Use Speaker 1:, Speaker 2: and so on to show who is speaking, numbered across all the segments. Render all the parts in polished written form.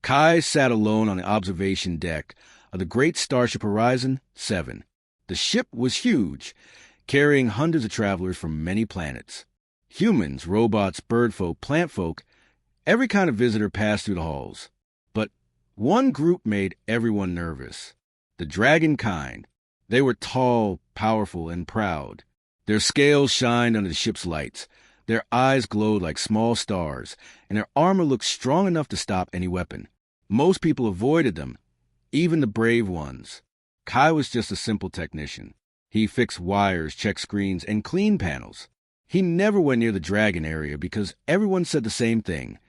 Speaker 1: Kai sat alone on the observation deck of the great starship Horizon 7. The ship was huge, carrying hundreds of travelers from many planets. Humans, robots, birdfolk, plantfolk, every kind of visitor passed through the halls. But one group made everyone nervous. The dragon kind. They were tall, powerful, and proud. Their scales shined under the ship's lights. Their eyes glowed like small stars, and their armor looked strong enough to stop any weapon. Most people avoided them, even the brave ones. Kai was just a simple technician. He fixed wires, checked screens, and cleaned panels. He never went near the dragon area because everyone said the same thing.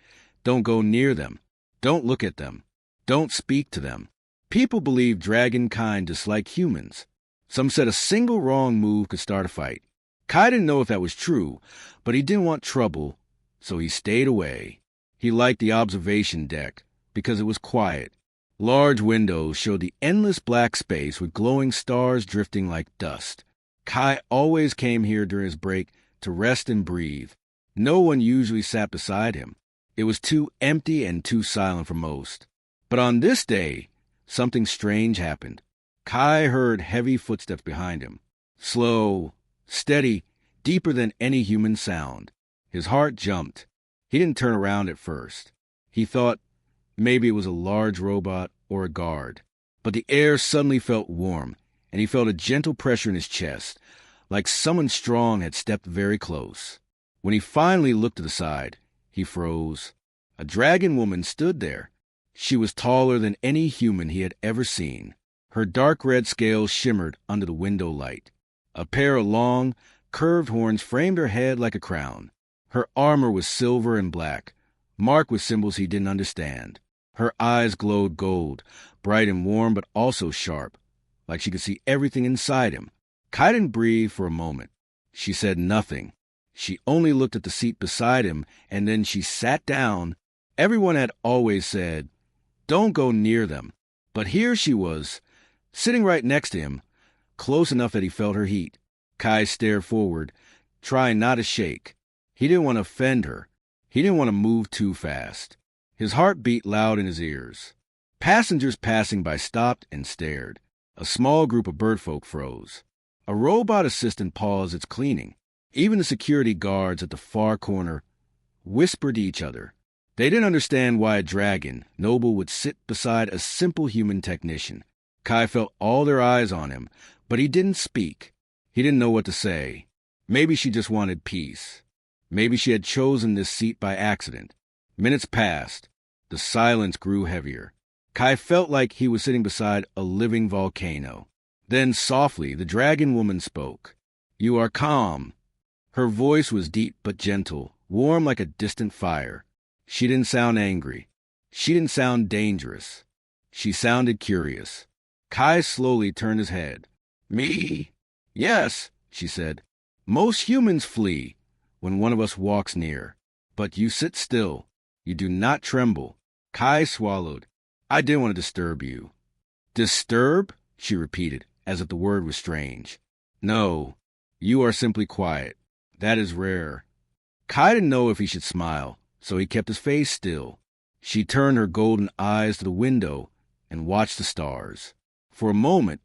Speaker 1: Don't go near them. Don't look at them. Don't speak to them. People believed dragon kind disliked humans. Some said a single wrong move could start a fight. Kai didn't know if that was true, but he didn't want trouble, so he stayed away. He liked the observation deck because it was quiet. Large windows showed the endless black space with glowing stars drifting like dust. Kai always came here during his break to rest and breathe. No one usually sat beside him. It was too empty and too silent for most. But on this day, something strange happened. Kai heard heavy footsteps behind him. Slow, steady, deeper than any human sound. His heart jumped. He didn't turn around at first. He thought maybe it was a large robot or a guard. But the air suddenly felt warm, and he felt a gentle pressure in his chest, like someone strong had stepped very close. When he finally looked to the side, he froze. A dragon woman stood there. She was taller than any human he had ever seen. Her dark red scales shimmered under the window light. A pair of long, curved horns framed her head like a crown. Her armor was silver and black, marked with symbols he didn't understand. Her eyes glowed gold, bright and warm but also sharp, like she could see everything inside him. Kai didn't breathe for a moment. She said nothing. She only looked at the seat beside him, and then she sat down. Everyone had always said, "Don't go near them." But here she was, sitting right next to him, close enough that he felt her heat. Kai stared forward, trying not to shake. He didn't want to offend her. He didn't want to move too fast. His heart beat loud in his ears. Passengers passing by stopped and stared. A small group of birdfolk froze. A robot assistant paused its cleaning. Even the security guards at the far corner whispered to each other. They didn't understand why a dragon, noble, would sit beside a simple human technician. Kai felt all their eyes on him, but he didn't speak. He didn't know what to say. Maybe she just wanted peace. Maybe she had chosen this seat by accident. Minutes passed. The silence grew heavier. Kai felt like he was sitting beside a living volcano. Then softly, the dragon woman spoke. "You are calm." Her voice was deep but gentle, warm like a distant fire. She didn't sound angry. She didn't sound dangerous. She sounded curious. Kai slowly turned his head. "Me?" "Yes," she said. "Most humans flee when one of us walks near. But you sit still. You do not tremble." Kai swallowed. "I didn't want to disturb you." "Disturb?" she repeated, as if the word was strange. "No, you are simply quiet. That is rare." Kai didn't know if he should smile, so he kept his face still. She turned her golden eyes to the window and watched the stars. For a moment,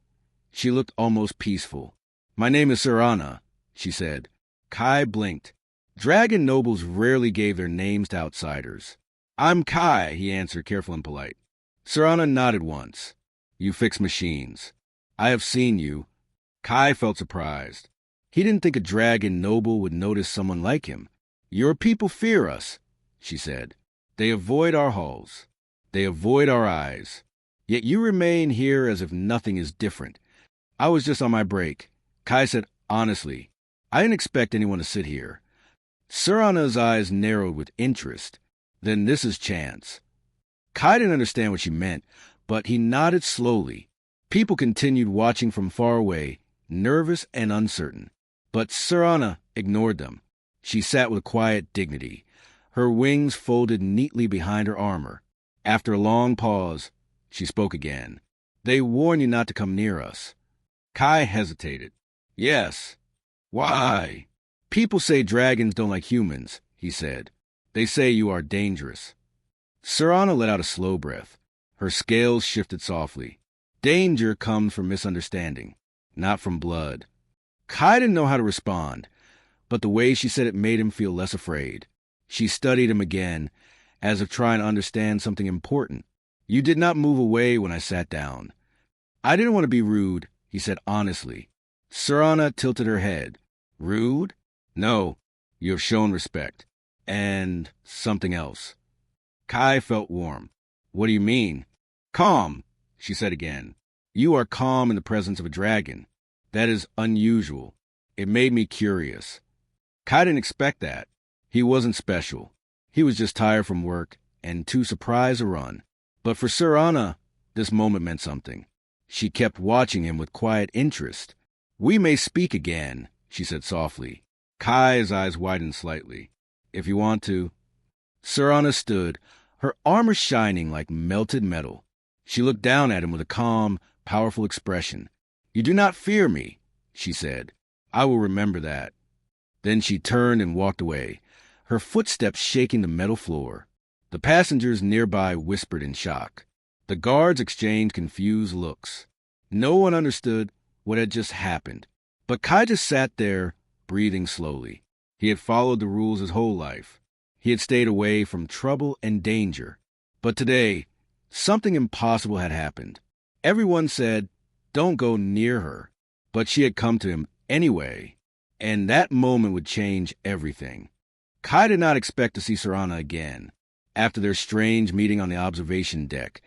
Speaker 1: she looked almost peaceful. "My name is Serana," she said. Kai blinked. Dragon nobles rarely gave their names to outsiders. "I'm Kai," he answered, careful and polite. Serana nodded once. "You fix machines. I have seen you." Kai felt surprised. He didn't think a dragon noble would notice someone like him. "Your people fear us," she said. "They avoid our halls. They avoid our eyes. Yet you remain here as if nothing is different." "I was just on my break," Kai said honestly. "I didn't expect anyone to sit here." Serana's eyes narrowed with interest. "Then this is chance." Kai didn't understand what she meant, but he nodded slowly. People continued watching from far away, nervous and uncertain. But Serana ignored them. She sat with quiet dignity, her wings folded neatly behind her armor. After a long pause, she spoke again. "They warn you not to come near us." Kai hesitated. "Yes." "Why?" "People say dragons don't like humans," he said. "They say you are dangerous." Sarana let out a slow breath. Her scales shifted softly. Danger comes from misunderstanding, not from blood. Kai didn't know how to respond, but the way she said it made him feel less afraid. She studied him again, as if trying to understand something important. You did not move away when I sat down. I didn't want to be rude, he said honestly. Sarana tilted her head. Rude? No, you have shown respect. And something else. Kai felt warm. What do you mean? Calm, she said again. You are calm in the presence of a dragon. That is unusual. It made me curious. Kai didn't expect that. He wasn't special. He was just tired from work and too surprised to run. But for Sarana, this moment meant something. She kept watching him with quiet interest. We may speak again, she said softly. Kai's eyes widened slightly. If you want to. Sarana stood, her armor shining like melted metal. She looked down at him with a calm, powerful expression. You do not fear me, she said. I will remember that. Then she turned and walked away, her footsteps shaking the metal floor. The passengers nearby whispered in shock. The guards exchanged confused looks. No one understood what had just happened. But Kai just sat there, breathing slowly. He had followed the rules his whole life. He had stayed away from trouble and danger. But today, something impossible had happened. Everyone said, don't go near her. But she had come to him anyway. And that moment would change everything. Kai did not expect to see Sarana again. After their strange meeting on the observation deck,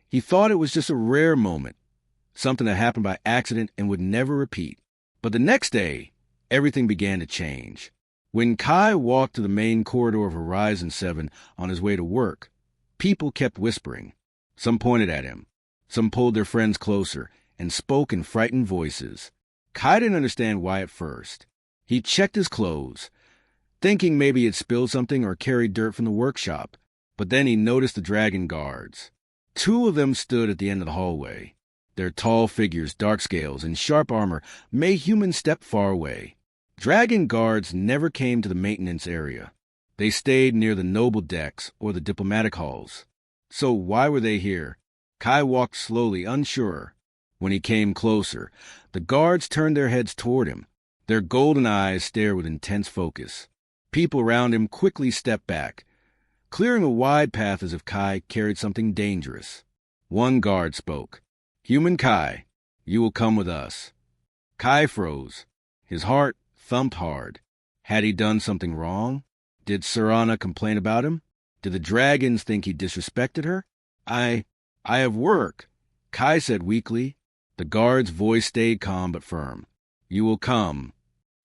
Speaker 1: he thought it was just a rare moment, something that happened by accident and would never repeat. But the next day, everything began to change. When Kai walked to the main corridor of Horizon 7 on his way to work, people kept whispering. Some pointed at him. Some pulled their friends closer and spoke in frightened voices. Kai didn't understand why at first. He checked his clothes, thinking maybe he had spilled something or carried dirt from the workshop. But then he noticed the dragon guards. 2 of them stood at the end of the hallway. Their tall figures, dark scales, and sharp armor made humans step far away. Dragon guards never came to the maintenance area. They stayed near the noble decks or the diplomatic halls. So why were they here? Kai walked slowly, unsure. When he came closer, the guards turned their heads toward him. Their golden eyes stared with intense focus. People around him quickly stepped back, clearing a wide path as if Kai carried something dangerous. One guard spoke. Human Kai, you will come with us. Kai froze. His heart thumped hard. Had he done something wrong? Did Sarana complain about him? Did the dragons think he disrespected her? I have work, Kai said weakly. The guard's voice stayed calm but firm. You will come.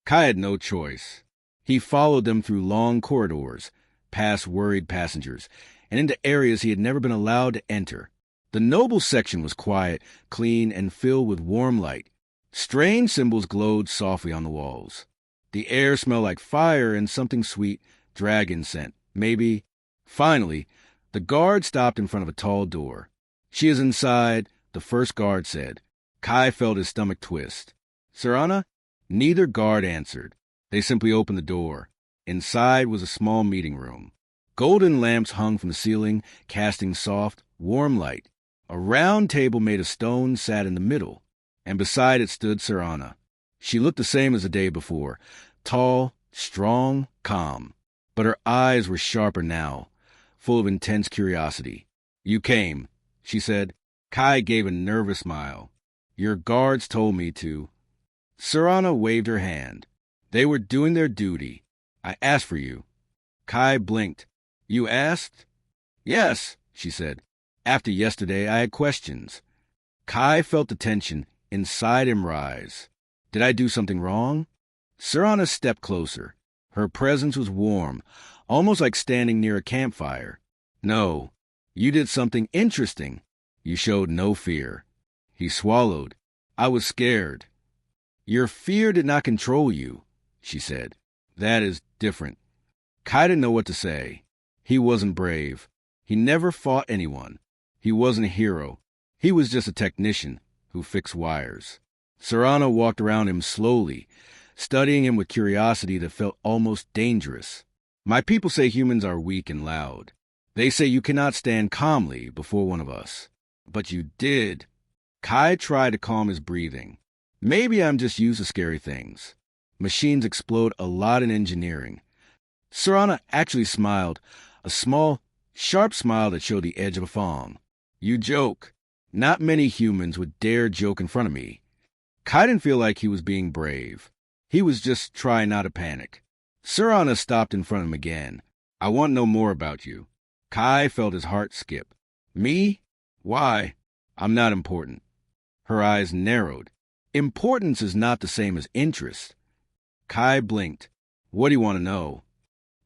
Speaker 1: Kai had no choice. He followed them through long corridors, past worried passengers, and into areas he had never been allowed to enter. The noble section was quiet, clean, and filled with warm light. Strange symbols glowed softly on the walls. The air smelled like fire and something sweet, dragon scent, maybe. Finally, the guard stopped in front of a tall door. She is inside, the first guard said. Kai felt his stomach twist. Sarana? Neither guard answered. They simply opened the door. Inside was a small meeting room. Golden lamps hung from the ceiling, casting soft, warm light. A round table made of stone sat in the middle, and beside it stood Sarana. She looked the same as the day before, tall, strong, calm. But her eyes were sharper now, full of intense curiosity. You came, she said. Kai gave a nervous smile. Your guards told me to. Sarana waved her hand. They were doing their duty. I asked for you. Kai blinked. You asked? Yes, she said. After yesterday, I had questions. Kai felt the tension inside him rise. Did I do something wrong? Sarana stepped closer. Her presence was warm, almost like standing near a campfire. No, you did something interesting. You showed no fear. He swallowed. I was scared. Your fear did not control you, she said. That is different. Kai didn't know what to say. He wasn't brave. He never fought anyone. He wasn't a hero. He was just a technician who fixed wires. Sarana walked around him slowly, studying him with curiosity that felt almost dangerous. My people say humans are weak and loud. They say you cannot stand calmly before one of us. But you did. Kai tried to calm his breathing. Maybe I'm just used to scary things. Machines explode a lot in engineering. Serana actually smiled, a small, sharp smile that showed the edge of a fong. You joke. Not many humans would dare joke in front of me. Kai didn't feel like he was being brave. He was just trying not to panic. Serana stopped in front of him again. I want to know more about you. Kai felt his heart skip. Me? Why? I'm not important. Her eyes narrowed. Importance is not the same as interest. Kai blinked. What do you want to know?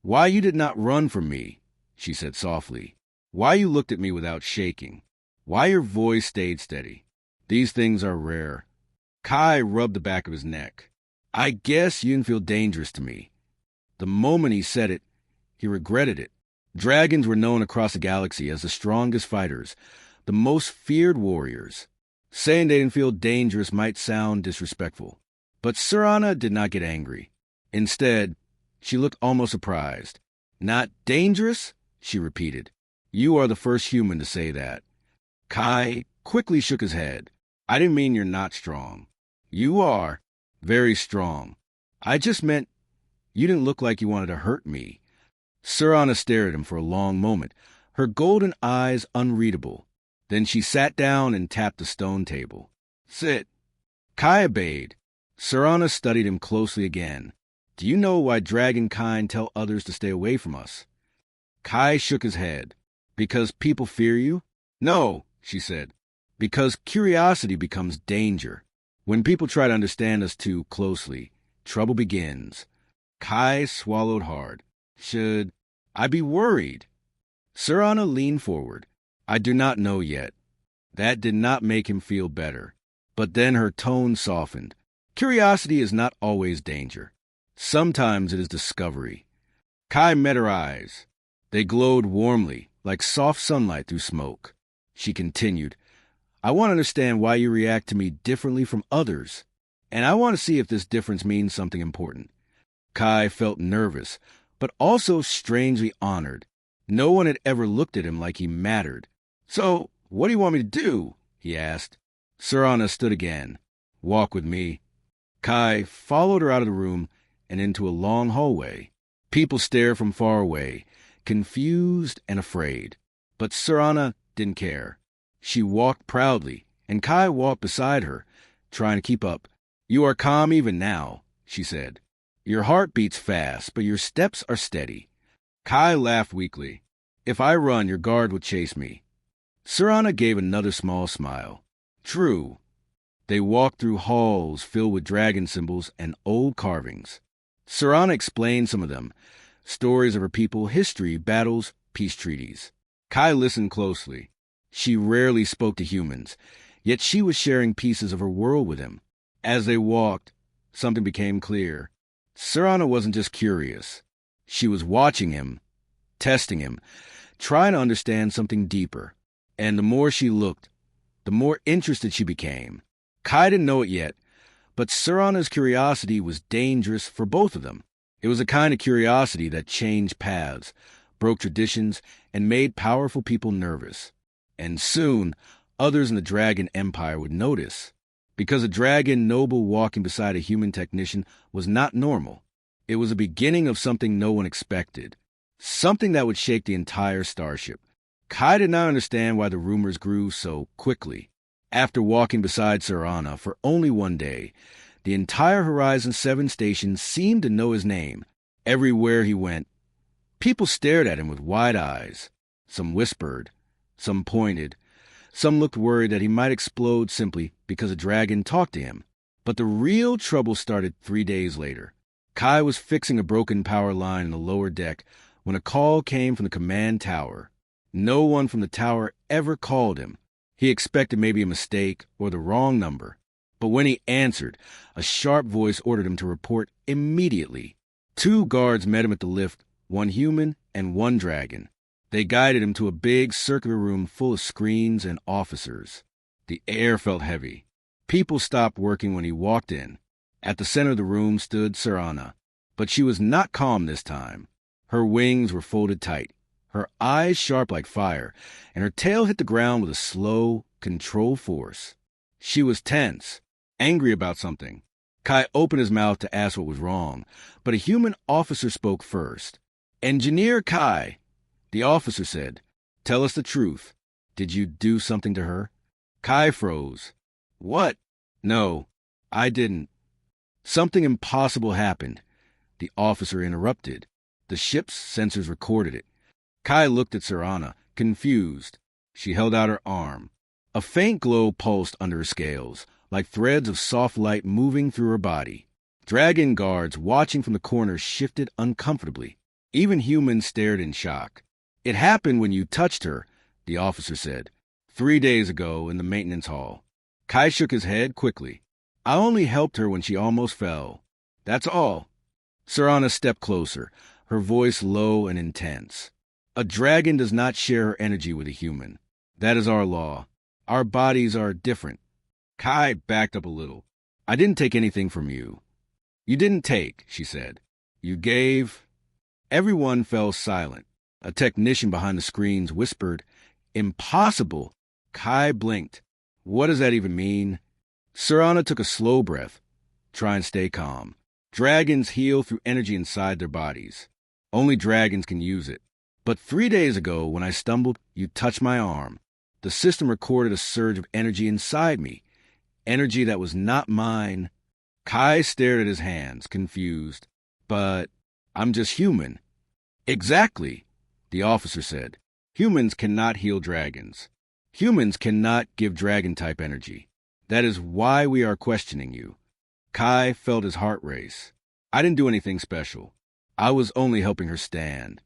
Speaker 1: Why you did not run from me, she said softly. Why you looked at me without shaking. Why your voice stayed steady. These things are rare. Kai rubbed the back of his neck. I guess you didn't feel dangerous to me. The moment he said it, he regretted it. Dragons were known across the galaxy as the strongest fighters, the most feared warriors. Saying they didn't feel dangerous might sound disrespectful. But Serana did not get angry. Instead, she looked almost surprised. Not dangerous? She repeated. You are the first human to say that. Kai quickly shook his head. I didn't mean you're not strong. You are very strong. I just meant you didn't look like you wanted to hurt me. Serana stared at him for a long moment, her golden eyes unreadable. Then she sat down and tapped the stone table. Sit. Kai obeyed. Serana studied him closely again. Do you know why dragonkind tell others to stay away from us? Kai shook his head. Because people fear you? No, she said. Because curiosity becomes danger. When people try to understand us too closely, trouble begins. Kai swallowed hard. Should I be worried? Serana leaned forward. I do not know yet. That did not make him feel better. But then her tone softened. Curiosity is not always danger. Sometimes it is discovery. Kai met her eyes. They glowed warmly, like soft sunlight through smoke. She continued, I want to understand why you react to me differently from others, and I want to see if this difference means something important. Kai felt nervous, but also strangely honored. No one had ever looked at him like he mattered. So, what do you want me to do? He asked. Serana stood again. Walk with me. Kai followed her out of the room and into a long hallway. People stared from far away, confused and afraid. But Serana didn't care. She walked proudly, and Kai walked beside her, trying to keep up. You are calm even now, she said. Your heart beats fast, but your steps are steady. Kai laughed weakly. If I run, your guard would chase me. Serana gave another small smile. True. They walked through halls filled with dragon symbols and old carvings. Serana explained some of them, stories of her people, history, battles, peace treaties. Kai listened closely. She rarely spoke to humans, yet she was sharing pieces of her world with him. As they walked, something became clear. Serana wasn't just curious. She was watching him, testing him, trying to understand something deeper. And the more she looked, the more interested she became. Kai didn't know it yet, but Serana's curiosity was dangerous for both of them. It was a kind of curiosity that changed paths, broke traditions, and made powerful people nervous. And soon, others in the Dragon Empire would notice. Because a dragon noble walking beside a human technician was not normal. It was the beginning of something no one expected. Something that would shake the entire starship. Kai did not understand why the rumors grew so quickly. After walking beside Serana for only one day, the entire Horizon 7 station seemed to know his name. Everywhere he went, people stared at him with wide eyes. Some whispered, some pointed, some looked worried that he might explode simply because a dragon talked to him. But the real trouble started 3 days later. Kai was fixing a broken power line in the lower deck when a call came from the command tower. No one from the tower ever called him. He expected maybe a mistake or the wrong number. But when he answered, a sharp voice ordered him to report immediately. 2 guards met him at the lift, 1 human and 1 dragon. They guided him to a big circular room full of screens and officers. The air felt heavy. People stopped working when he walked in. At the center of the room stood Serana, but she was not calm this time. Her wings were folded tight, her eyes sharp like fire, and her tail hit the ground with a slow, controlled force. She was tense, angry about something. Kai opened his mouth to ask what was wrong, but a human officer spoke first. "Engineer Kai," the officer said, "tell us the truth. Did you do something to her?" Kai froze. "What? No, I didn't." "Something impossible happened," the officer interrupted. "The ship's sensors recorded it." Kai looked at Serana, confused. She held out her arm. A faint glow pulsed under her scales, like threads of soft light moving through her body. Dragon guards watching from the corner shifted uncomfortably. Even humans stared in shock. "It happened when you touched her," the officer said. 3 days ago in the maintenance hall." Kai shook his head quickly. "I only helped her when she almost fell. That's all." Serana stepped closer, her voice low and intense. "A dragon does not share her energy with a human. That is our law. Our bodies are different." Kai backed up a little. "I didn't take anything from you." "You didn't take," she said. "You gave." Everyone fell silent. A technician behind the screens whispered, "Impossible." Kai blinked. "What does that even mean?" Serana took a slow breath. "Try and stay calm. Dragons heal through energy inside their bodies. Only dragons can use it. But 3 days ago, when I stumbled, you touched my arm. The system recorded a surge of energy inside me. Energy that was not mine." Kai stared at his hands, confused. "But I'm just human." "Exactly," the officer said. "Humans cannot heal dragons. Humans cannot give dragon-type energy. That is why we are questioning you." Kai felt his heart race. "I didn't do anything special. I was only helping her stand."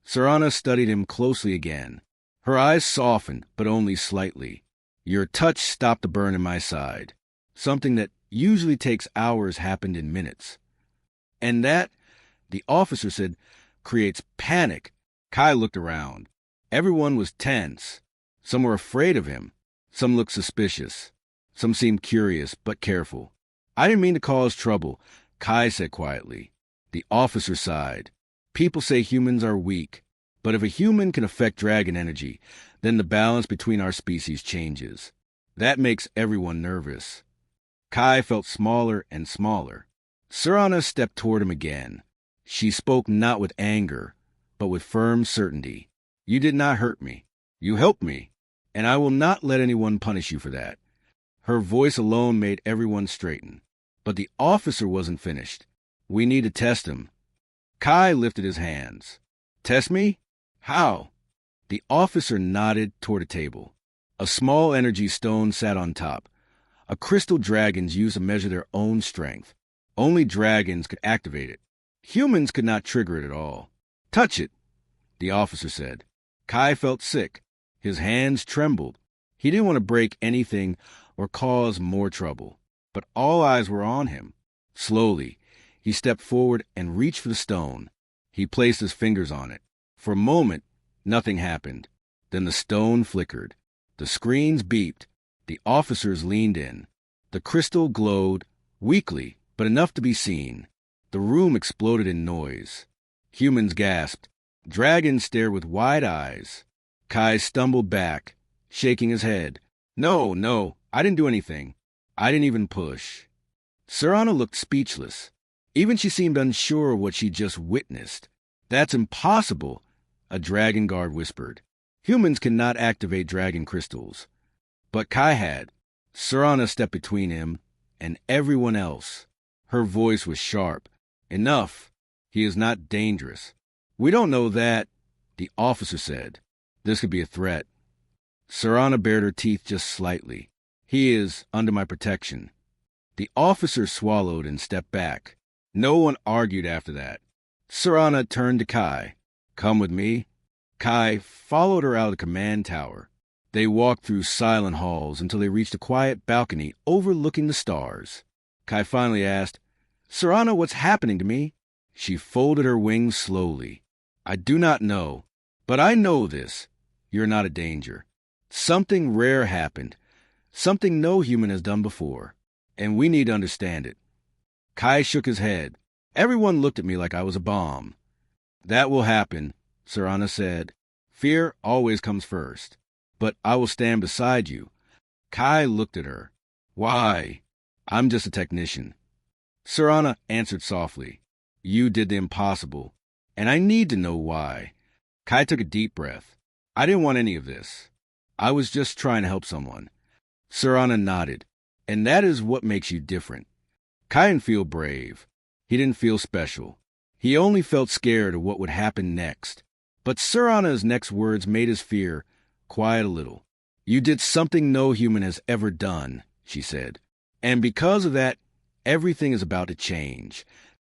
Speaker 1: Serana studied him closely again. Her eyes softened, but only slightly. "Your touch stopped the burn in my side. Something that usually takes hours happened in minutes." "And that," the officer said, "creates panic." Kai looked around. Everyone was tense. Some were afraid of him. Some looked suspicious. Some seemed curious, but careful. "I didn't mean to cause trouble," Kai said quietly. The officer sighed. "People say humans are weak. But if a human can affect dragon energy, then the balance between our species changes. That makes everyone nervous." Kai felt smaller and smaller. Serana stepped toward him again. She spoke not with anger, but with firm certainty. "You did not hurt me. You helped me, and I will not let anyone punish you for that." Her voice alone made everyone straighten. But the officer wasn't finished. "We need to test him." Kai lifted his hands. "Test me? How?" The officer nodded toward a table. A small energy stone sat on top. A crystal dragons used to measure their own strength. Only dragons could activate it. Humans could not trigger it at all. "Touch it," the officer said. Kai felt sick. His hands trembled. He didn't want to break anything or cause more trouble. But all eyes were on him. Slowly, he stepped forward and reached for the stone. He placed his fingers on it. For a moment, nothing happened. Then the stone flickered. The screens beeped. The officers leaned in. The crystal glowed, weakly, but enough to be seen. The room exploded in noise. Humans gasped. Dragons stared with wide eyes. Kai stumbled back, shaking his head. No, I didn't do anything. I didn't even push." Serana looked speechless. Even she seemed unsure of what she just witnessed. "That's impossible," a dragon guard whispered. "Humans cannot activate dragon crystals." But Kai had. Serana stepped between him and everyone else. Her voice was sharp. "Enough. He is not dangerous." "We don't know that," the officer said. "This could be a threat." Serana bared her teeth just slightly. "He is under my protection." The officer swallowed and stepped back. No one argued after that. Serana turned to Kai. "Come with me." Kai followed her out of the command tower. They walked through silent halls until they reached a quiet balcony overlooking the stars. Kai finally asked, "Serana, what's happening to me?" She folded her wings slowly. "I do not know, but I know this. You're not a danger. Something rare happened, something no human has done before, and we need to understand it." Kai shook his head. "Everyone looked at me like I was a bomb." "That will happen," Serana said. Fear always comes first. But I will stand beside you. Kai looked at her. Why? I'm just a technician. Serana answered softly. You did the impossible, and I need to know why. Kai took a deep breath. I didn't want any of this. I was just trying to help someone. Serana nodded. And that is what makes you different. Kai didn't feel brave. He didn't feel special. He only felt scared of what would happen next. But Serana's next words made his fear quiet a little. You did something no human has ever done, she said. And because of that, everything is about to change.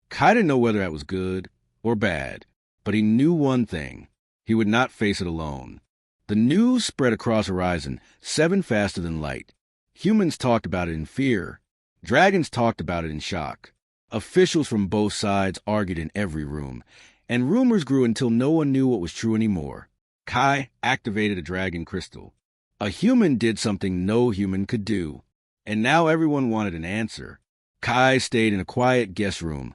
Speaker 1: Kai didn't know whether that was good or bad, but he knew one thing. He would not face it alone. The news spread across Horizon 7 faster than light. Humans talked about it in fear. Dragons talked about it in shock. Officials from both sides argued in every room, and rumors grew until no one knew what was true anymore. Kai activated a dragon crystal. A human did something no human could do, and now everyone wanted an answer. Kai stayed in a quiet guest room,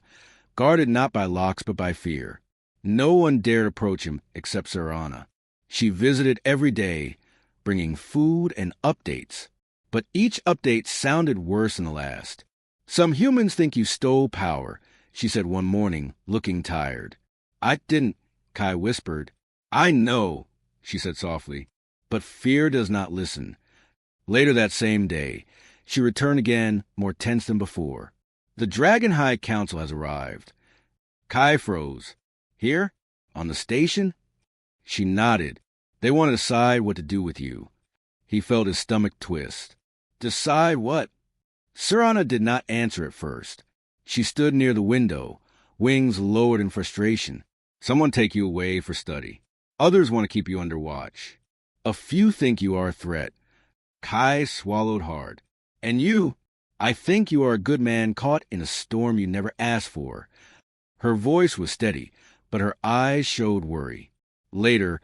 Speaker 1: guarded not by locks but by fear. No one dared approach him except Serana. She visited every day, bringing food and updates. But each update sounded worse than the last. Some humans think you stole power, she said one morning, looking tired. I didn't, Kai whispered. I know, she said softly, but fear does not listen. Later that same day, she returned again, more tense than before. The Dragon High Council has arrived. Kai froze. Here? On the station? She nodded. They want to decide what to do with you. He felt his stomach twist. Decide what? Serana did not answer at first. She stood near the window, wings lowered in frustration. Someone take you away for study. Others want to keep you under watch. A few think you are a threat. Kai swallowed hard. And you? I think you are a good man caught in a storm you never asked for. Her voice was steady, but her eyes showed worry. Later,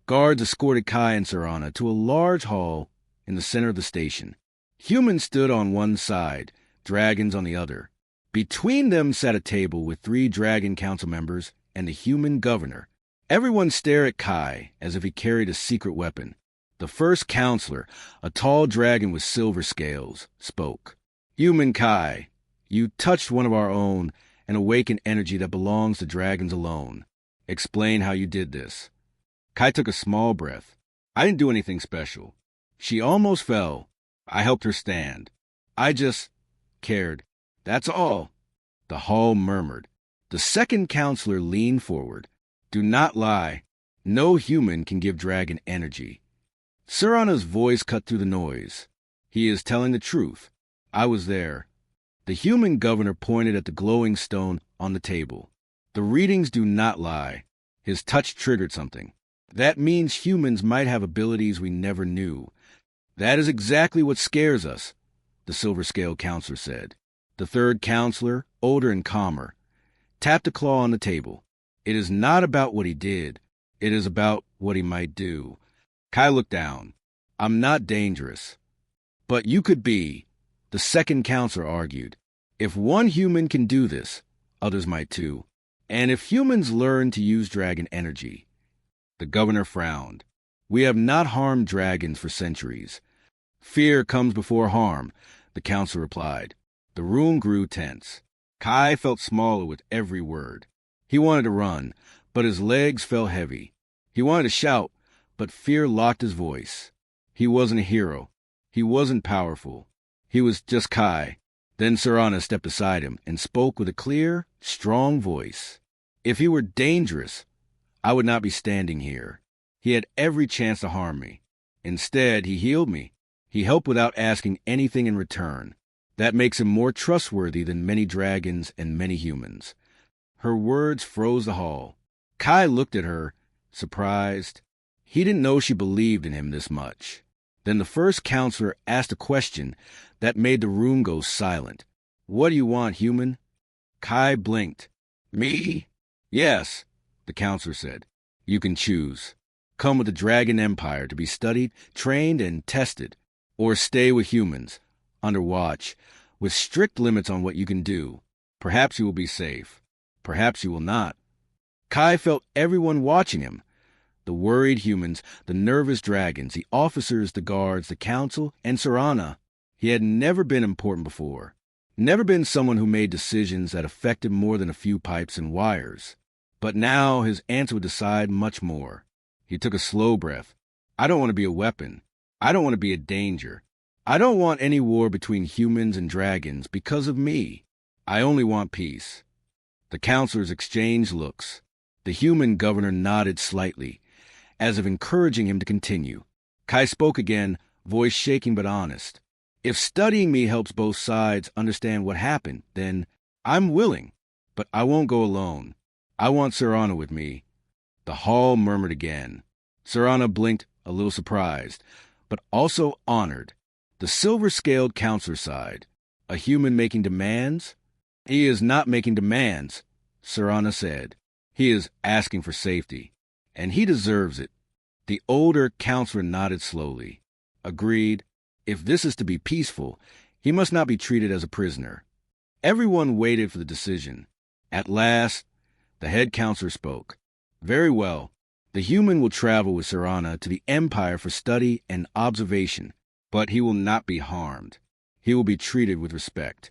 Speaker 1: guards escorted Kai and Serana to a large hall in the center of the station. Humans stood on one side, dragons on the other. Between them sat a table with 3 Dragon Council members and the human governor. Everyone stared at Kai as if he carried a secret weapon. The first counselor, a tall dragon with silver scales, spoke. Human Kai, you touched one of our own and awakened energy that belongs to dragons alone. Explain how you did this. Kai took a small breath. I didn't do anything special. She almost fell. I helped her stand. I just cared. That's all. The hall murmured. The second counselor leaned forward. Do not lie. No human can give dragon energy. Serana's voice cut through the noise. He is telling the truth. I was there. The human governor pointed at the glowing stone on the table. The readings do not lie. His touch triggered something. That means humans might have abilities we never knew. That is exactly what scares us, the Silver Scale Counselor said. The third counselor, older and calmer, tapped a claw on the table. It is not about what he did. It is about what he might do. Kai looked down. I'm not dangerous. But you could be, the second counselor argued. If one human can do this, others might too. And if humans learn to use dragon energy. The governor frowned. We have not harmed dragons for centuries. Fear comes before harm, the counselor replied. The room grew tense. Kai felt smaller with every word. He wanted to run, but his legs felt heavy. He wanted to shout, but fear locked his voice. He wasn't a hero. He wasn't powerful. He was just Kai. Then Serana stepped beside him and spoke with a clear, strong voice. If he were dangerous, I would not be standing here. He had every chance to harm me. Instead, he healed me. He helped without asking anything in return. That makes him more trustworthy than many dragons and many humans. Her words froze the hall. Kai looked at her, surprised. He didn't know she believed in him this much. Then the first counselor asked a question that made the room go silent. What do you want, human? Kai blinked. Me? Yes, the counselor said. You can choose. Come with the Dragon Empire to be studied, trained, and tested. Or stay with humans, under watch, with strict limits on what you can do. Perhaps you will be safe. Perhaps you will not. Kai felt everyone watching him. The worried humans, the nervous dragons, the officers, the guards, the council, and Serana. He had never been important before. Never been someone who made decisions that affected more than a few pipes and wires. But now his answer would decide much more. He took a slow breath. I don't want to be a weapon. I don't want to be a danger. I don't want any war between humans and dragons because of me. I only want peace. The counselors exchanged looks. The human governor nodded slightly, as if encouraging him to continue. Kai spoke again, voice shaking but honest. If studying me helps both sides understand what happened, then I'm willing, but I won't go alone. I want Serana with me. The hall murmured again. Serana blinked, a little surprised, but also honored. The silver-scaled counselor sighed. A human making demands? He is not making demands, Serana said. He is asking for safety, and he deserves it. The older counselor nodded slowly. Agreed. If this is to be peaceful, he must not be treated as a prisoner. Everyone waited for the decision. At last, the head counselor spoke. Very well. The human will travel with Serana to the Empire for study and observation, but he will not be harmed. He will be treated with respect.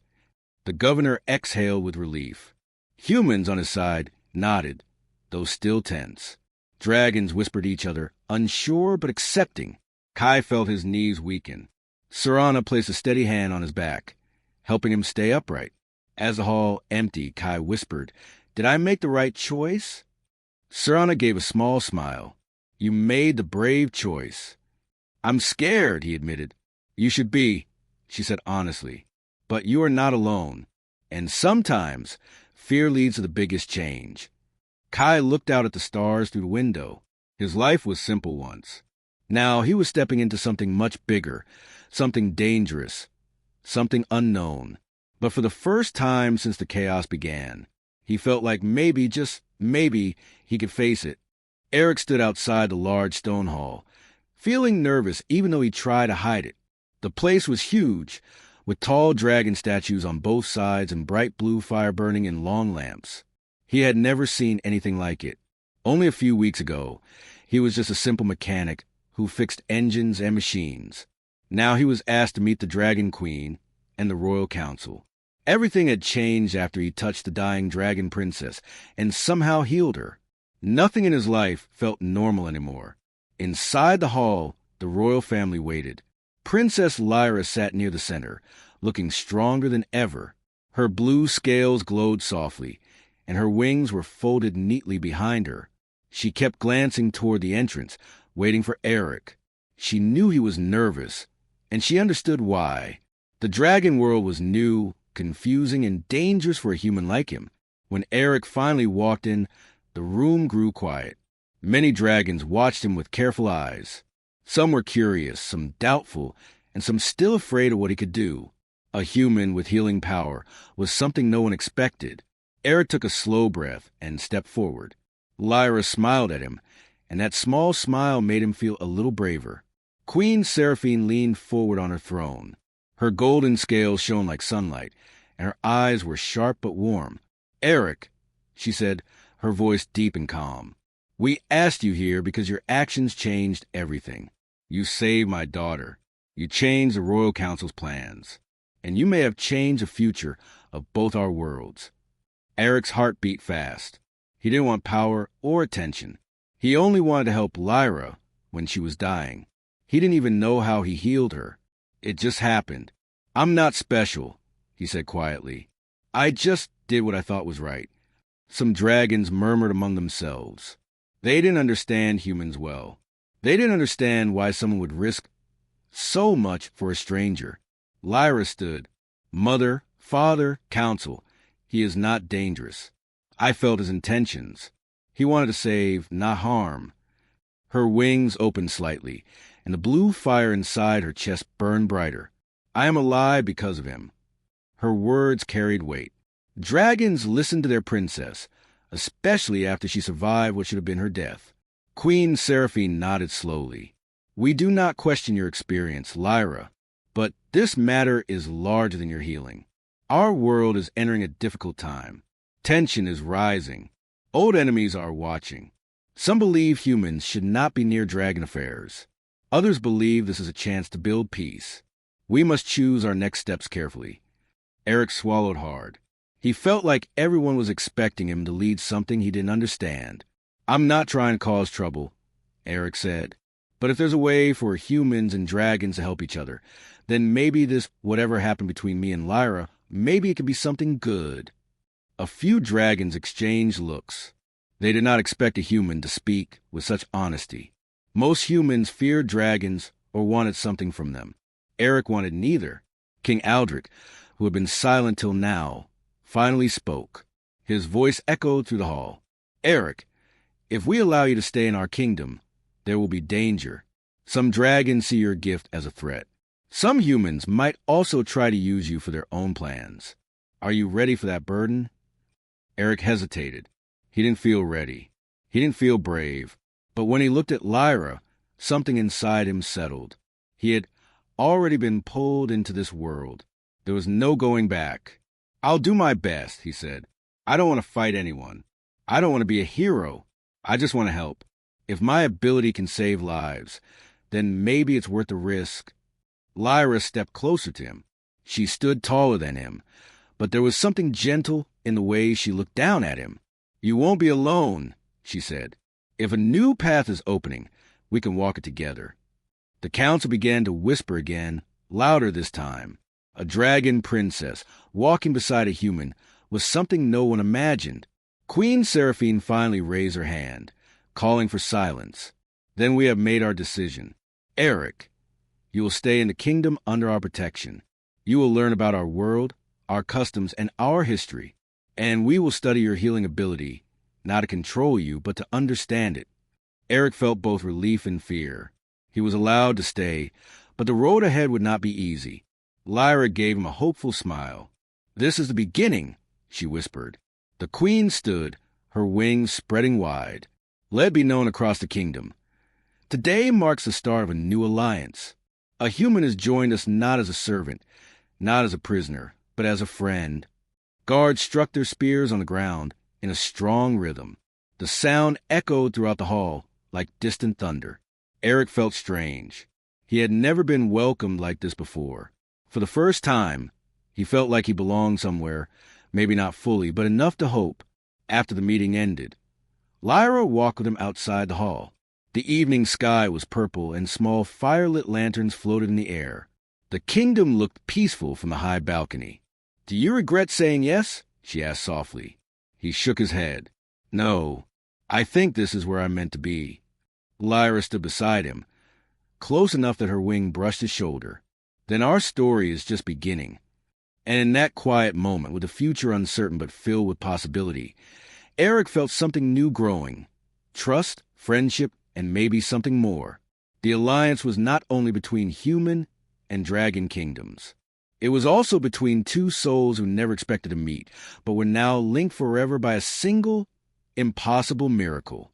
Speaker 1: The governor exhaled with relief. Humans on his side nodded, though still tense. Dragons whispered each other, unsure but accepting. Kai felt his knees weaken. Serana placed a steady hand on his back, helping him stay upright. As the hall emptied, Kai whispered, Did I make the right choice? Serana gave a small smile. You made the brave choice. I'm scared, he admitted. You should be, she said honestly. But you are not alone. And sometimes, fear leads to the biggest change. Kai looked out at the stars through the window. His life was simple once. Now he was stepping into something much bigger, something dangerous, something unknown. But for the first time since the chaos began, he felt like maybe, just maybe, he could face it. Eric stood outside the large stone hall, feeling nervous even though he tried to hide it. The place was huge, with tall dragon statues on both sides and bright blue fire burning in long lamps. He had never seen anything like it. Only a few weeks ago, he was just a simple mechanic who fixed engines and machines. Now he was asked to meet the Dragon Queen and the Royal Council. Everything had changed after he touched the dying dragon princess and somehow healed her. Nothing in his life felt normal anymore. Inside the hall, the royal family waited. Princess Lyra sat near the center, looking stronger than ever. Her blue scales glowed softly, and her wings were folded neatly behind her. She kept glancing toward the entrance, waiting for Eric. She knew he was nervous, and she understood why. The dragon world was new, confusing, and dangerous for a human like him. When Eric finally walked in, the room grew quiet. Many dragons watched him with careful eyes. Some were curious, some doubtful, and some still afraid of what he could do. A human with healing power was something no one expected. Eric took a slow breath and stepped forward. Lyra smiled at him, and that small smile made him feel a little braver. Queen Seraphine leaned forward on her throne. Her golden scales shone like sunlight, and her eyes were sharp but warm. Eric, she said, her voice deep and calm, we asked you here because your actions changed everything. You saved my daughter. You changed the Royal Council's plans. And you may have changed the future of both our worlds. Eric's heart beat fast. He didn't want power or attention. He only wanted to help Lyra when she was dying. He didn't even know how he healed her. It just happened. I'm not special, he said quietly. I just did what I thought was right. Some dragons murmured among themselves. They didn't understand humans well. They didn't understand why someone would risk so much for a stranger. Lyra stood. Mother, father, council. He is not dangerous. I felt his intentions. He wanted to save, not harm. Her wings opened slightly, and the blue fire inside her chest burned brighter. I am alive because of him. Her words carried weight. Dragons listened to their princess, especially after she survived what should have been her death. Queen Seraphine nodded slowly. We do not question your experience, Lyra, but this matter is larger than your healing. Our world is entering a difficult time. Tension is rising. Old enemies are watching. Some believe humans should not be near dragon affairs. Others believe this is a chance to build peace. We must choose our next steps carefully. Eric swallowed hard. He felt like everyone was expecting him to lead something he didn't understand. I'm not trying to cause trouble, Eric said. But if there's a way for humans and dragons to help each other, then maybe this whatever happened between me and Lyra, maybe it could be something good. A few dragons exchanged looks. They did not expect a human to speak with such honesty. Most humans feared dragons or wanted something from them. Eric wanted neither. King Aldrich, who had been silent till now, finally spoke. His voice echoed through the hall. Eric, if we allow you to stay in our kingdom, there will be danger. Some dragons see your gift as a threat. Some humans might also try to use you for their own plans. Are you ready for that burden? Eric hesitated. He didn't feel ready. He didn't feel brave. But when he looked at Lyra, something inside him settled. He had already been pulled into this world. There was no going back. I'll do my best, he said. I don't want to fight anyone. I don't want to be a hero. I just want to help. If my ability can save lives, then maybe it's worth the risk. Lyra stepped closer to him. She stood taller than him, but there was something gentle in the way she looked down at him. You won't be alone, she said. If a new path is opening, we can walk it together. The council began to whisper again, louder this time. A dragon princess, walking beside a human, was something no one imagined. Queen Seraphine finally raised her hand, calling for silence. Then we have made our decision. Eric, you will stay in the kingdom under our protection. You will learn about our world, our customs, and our history. And we will study your healing ability, not to control you, but to understand it. Eric felt both relief and fear. He was allowed to stay, but the road ahead would not be easy. Lyra gave him a hopeful smile. This is the beginning, she whispered. The queen stood, her wings spreading wide. Let be known across the kingdom. Today marks the start of a new alliance. A human has joined us not as a servant, not as a prisoner, but as a friend. Guards struck their spears on the ground in a strong rhythm. The sound echoed throughout the hall like distant thunder. Eric felt strange. He had never been welcomed like this before. For the first time, he felt like he belonged somewhere, maybe not fully, but enough to hope. After the meeting ended, Lyra walked with him outside the hall. The evening sky was purple and small firelit lanterns floated in the air. The kingdom looked peaceful from the high balcony. Do you regret saying yes? She asked softly. He shook his head. No, I think this is where I'm meant to be. Lyra stood beside him, close enough that her wing brushed his shoulder. Then our story is just beginning. And in that quiet moment, with the future uncertain but filled with possibility, Eric felt something new growing. Trust, friendship, and maybe something more. The alliance was not only between human and dragon kingdoms. It was also between two souls who never expected to meet, but were now linked forever by a single, impossible miracle.